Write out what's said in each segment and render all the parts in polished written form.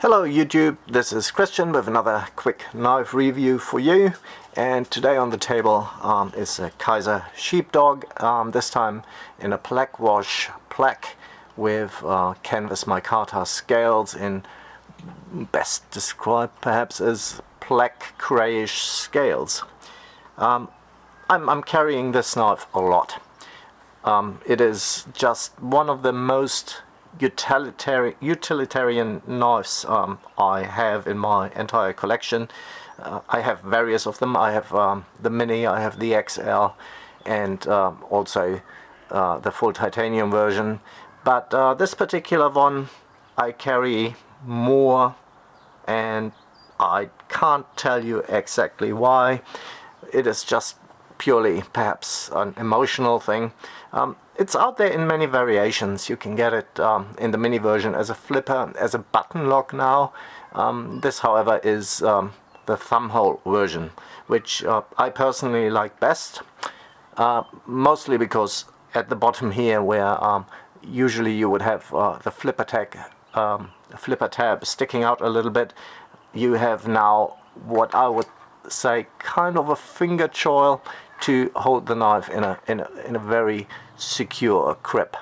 Hello YouTube, this is Christian with another quick knife review for you, and today on the table is a Kizer Sheepdog, this time in a black wash black with canvas micarta scales in best described perhaps as black greyish scales. I'm carrying this knife a lot. It is just one of the most utilitarian knives I have in my entire collection. I have various of them. I have the Mini, I have the XL, and also the full titanium version. But this particular one I carry more, and I can't tell you exactly why. It is just purely perhaps an emotional thing. It's out there in many variations. You can get it in the Mini version as a flipper, as a button lock now. This however is the Thumbhole version, which I personally like best, mostly because at the bottom here, where usually you would have the flipper tab sticking out a little bit, you have now what I would say kind of a finger choil to hold the knife in a very secure grip.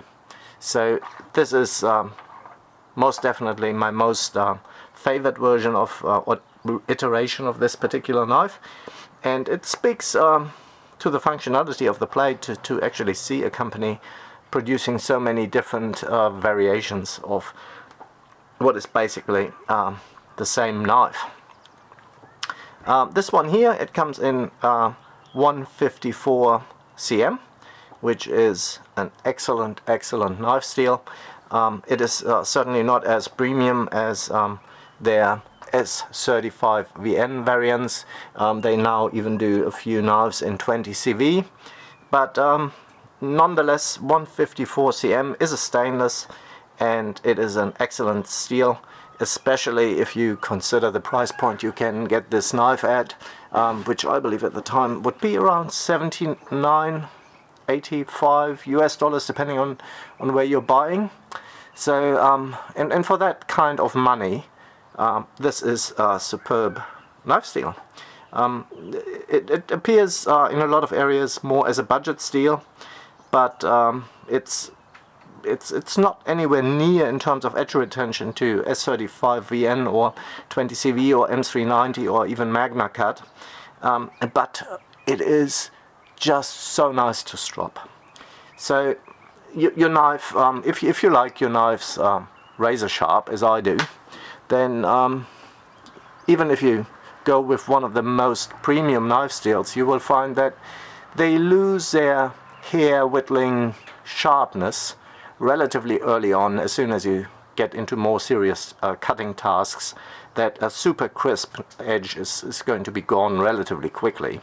So this is most definitely my most favorite version of or iteration of this particular knife, and it speaks to the functionality of the blade to actually see a company producing so many different variations of what is basically the same knife. This one here, it comes in 154 cm, which is an excellent knife steel. It is certainly not as premium as their S35VN variants. They now even do a few knives in 20 CV, but nonetheless 154 cm is a stainless, and it is an excellent steel, especially if you consider the price point you can get this knife at, which I believe at the time would be around $79.85 US, depending on where you're buying. So and for that kind of money, this is a superb knife steel. It appears in a lot of areas more as a budget steel, but it's not anywhere near in terms of edge retention to S35VN or 20CV or M390 or even Magna Cut, but it is just so nice to strop. So your knife, if you like your knives razor sharp as I do, then even if you go with one of the most premium knife steels, you will find that they lose their hair whittling sharpness relatively early on. As soon as you get into more serious cutting tasks, that a super crisp edge is going to be gone relatively quickly.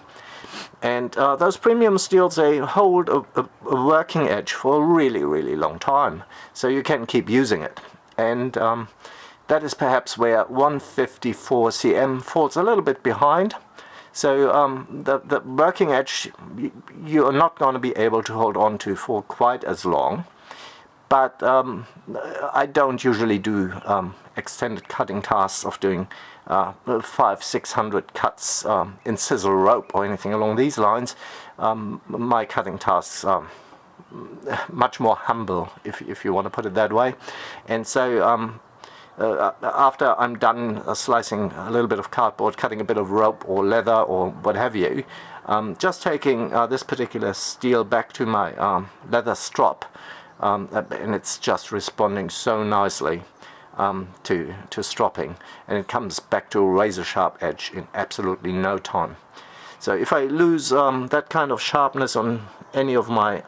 And those premium steels, they hold a working edge for a really long time, so you can keep using it. And that is perhaps where 154 cm falls a little bit behind. So the working edge you are not going to be able to hold on to for quite as long. But I don't usually do extended cutting tasks of doing 500-600 cuts in scissor rope or anything along these lines. My cutting tasks are much more humble, if you want to put it that way. And so after I'm done slicing a little bit of cardboard, cutting a bit of rope or leather or what have you, just taking this particular steel back to my leather strop, and it's just responding so nicely to stropping, and it comes back to a razor sharp edge in absolutely no time. So if I lose that kind of sharpness on any of my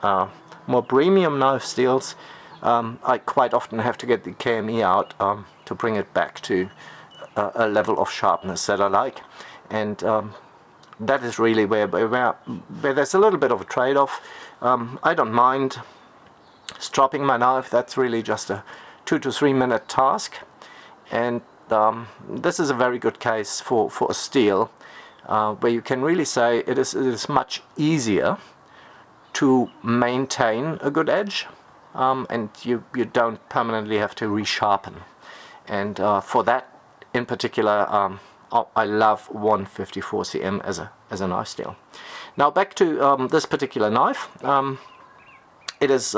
more premium knife steels, I quite often have to get the KME out to bring it back to a level of sharpness that I like, and that is really where there's a little bit of a trade-off. I don't mind stropping my knife. That's really just a 2 to 3 minute task, and this is a very good case for a steel where you can really say it is much easier to maintain a good edge, and you don't permanently have to resharpen. And for that in particular, I love 154 cm as a knife steel. Now back to this particular knife. It is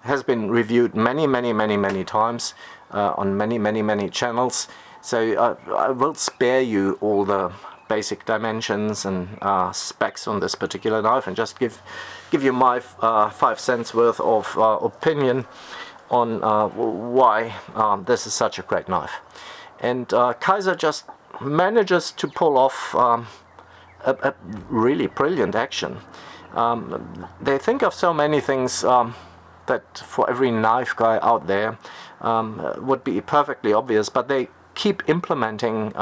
has been reviewed many times on many channels. So I will spare you all the basic dimensions and specs on this particular knife, and just give you my 5 cents worth of opinion on why this is such a great knife. And Kizer just manages to pull off a really brilliant action. They think of so many things that for every knife guy out there would be perfectly obvious, but they keep implementing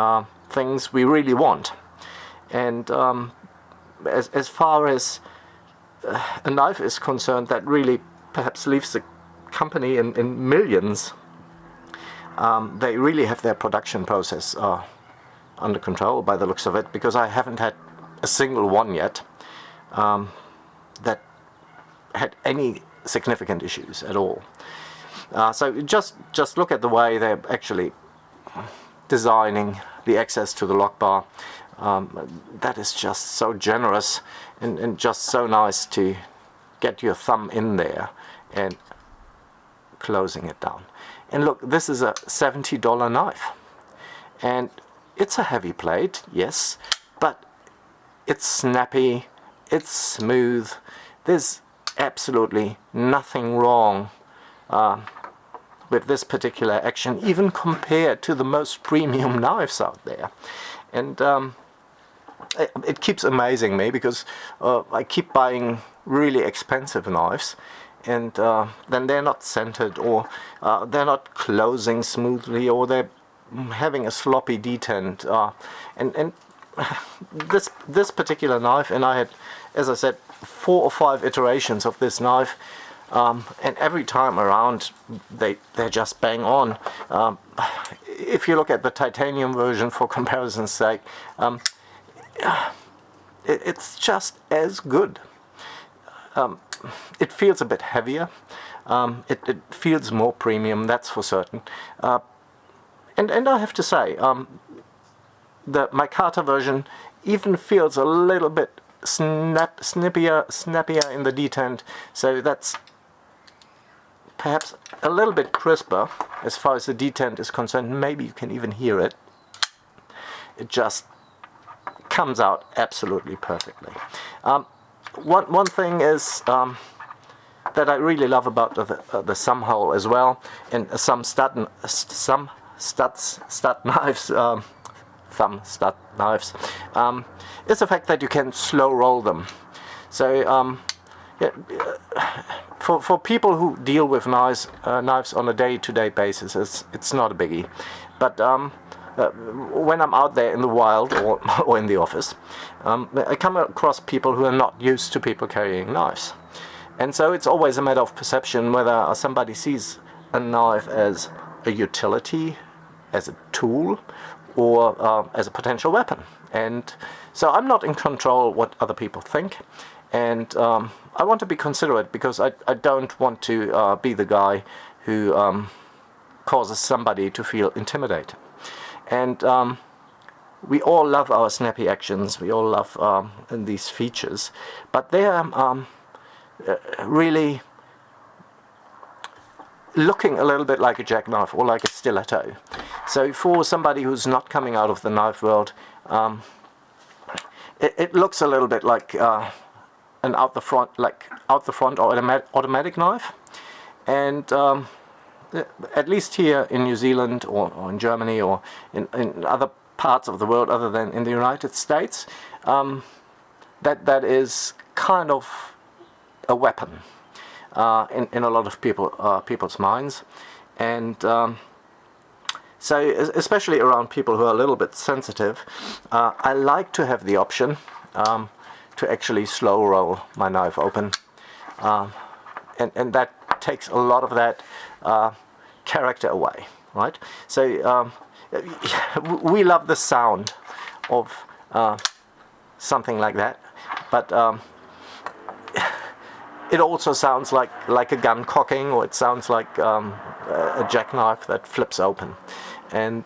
things we really want. And as far as a knife is concerned, that really perhaps leaves the company in millions. They really have their production process under control by the looks of it, because I haven't had a single one yet that had any significant issues at all. So just look at the way they're actually designing the access to the lock bar. That is just so generous and just so nice to get your thumb in there and closing it down. And look, this is a $70 knife, and it's a heavy plate, yes, but it's snappy, it's smooth. There's absolutely nothing wrong with this particular action, even compared to the most premium knives out there. And it keeps amazing me, because I keep buying really expensive knives, and then they're not centered, or they're not closing smoothly, or they're having a sloppy detent. And this particular knife, and I had, as I said, 4 or 5 iterations of this knife, and every time around they're just bang on. If you look at the titanium version, for comparison's sake, it's just as good. It feels a bit heavier. It feels more premium, that's for certain. And I have to say, the micarta version even feels a little bit snappier in the detent, so that's perhaps a little bit crisper as far as the detent is concerned. Maybe you can even hear it. It just comes out absolutely perfectly. One thing is that I really love about the Thumbhole as well, and some stud knives, thumb stud knives, is the fact that you can slow roll them. So yeah, for people who deal with knives on a day-to-day basis, it's not a biggie. But when I'm out there in the wild or in the office, I come across people who are not used to people carrying knives. And so it's always a matter of perception whether somebody sees a knife as a utility, as a tool, or as a potential weapon. And so I'm not in control what other people think, and I want to be considerate, because I don't want to be the guy who causes somebody to feel intimidated. And we all love our snappy actions, we all love these features, but they are really looking a little bit like a jackknife or like a stiletto. So for somebody who's not coming out of the knife world, it looks a little bit like an out the front or automatic knife. And at least here in New Zealand or in Germany or in other parts of the world other than in the United States, that is kind of a weapon in a lot of people's minds. And so especially around people who are a little bit sensitive, I like to have the option to actually slow roll my knife open, and that takes a lot of that character away, right? So we love the sound of something like that, but it also sounds like a gun cocking, or it sounds like a jackknife that flips open. And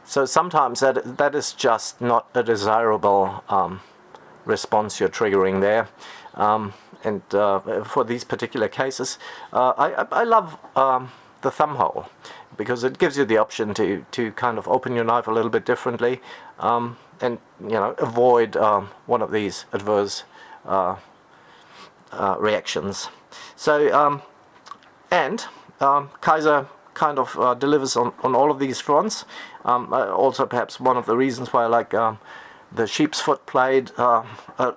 So sometimes that is just not a desirable response you're triggering there. And for these particular cases, I love the thumb hole, because it gives you the option to kind of open your knife a little bit differently, and avoid one of these adverse reactions. So Kizer kind of delivers on all of these fronts. Also, perhaps one of the reasons why I like the sheep's foot blade a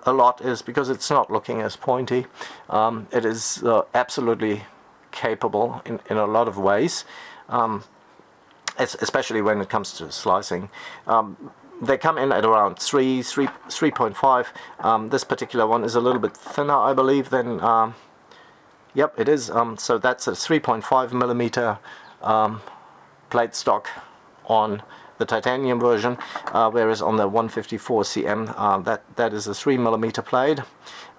lot is because it's not looking as pointy. It is absolutely capable in a lot of ways, especially when it comes to slicing. They come in at around 3.5. This particular one is a little bit thinner, I believe, than yep, it is. So that's a 3.5 millimeter plate stock on the titanium version, whereas on the 154 cm that is a 3 millimeter blade,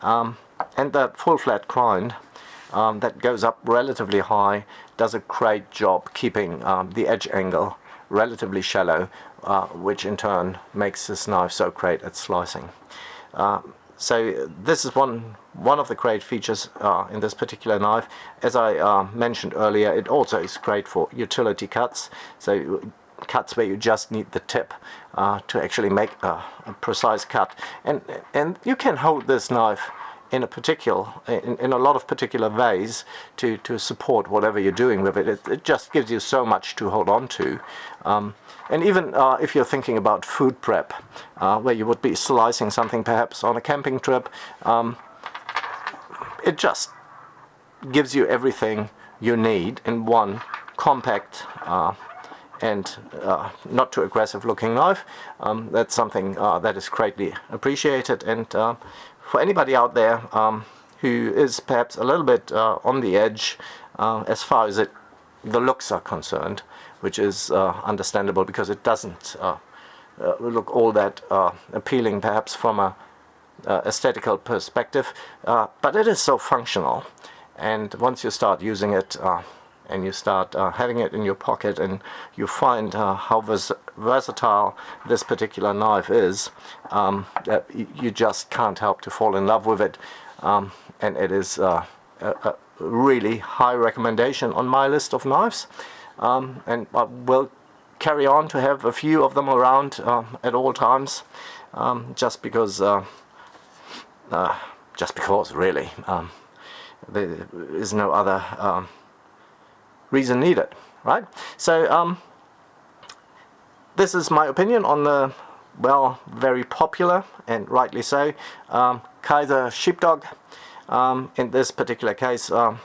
and the full flat grind that goes up relatively high does a great job keeping the edge angle relatively shallow, which in turn makes this knife so great at slicing. So this is one of the great features in this particular knife. As I mentioned earlier, it also is great for utility cuts, so cuts where you just need the tip to actually make a precise cut, and you can hold this knife in a lot of particular ways to support whatever you're doing with it. It just gives you so much to hold on to. And even if you're thinking about food prep, where you would be slicing something perhaps on a camping trip, it just gives you everything you need in one compact and not too aggressive looking knife. That's something that is greatly appreciated, and for anybody out there who is perhaps a little bit on the edge as far as the looks are concerned, which is understandable because it doesn't look all that appealing perhaps from a aesthetical perspective, but it is so functional, and once you start using it and you start having it in your pocket, and you find how versatile this particular knife is, you just can't help to fall in love with it, and it is a really high recommendation on my list of knives, and I will carry on to have a few of them around at all times, just because really there is no other reason needed, right? So this is my opinion on the, well, very popular, and rightly so, Kizer Sheepdog. In this particular case, a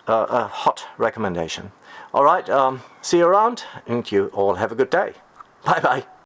hot recommendation. Alright, see you around, and you all have a good day. Bye bye.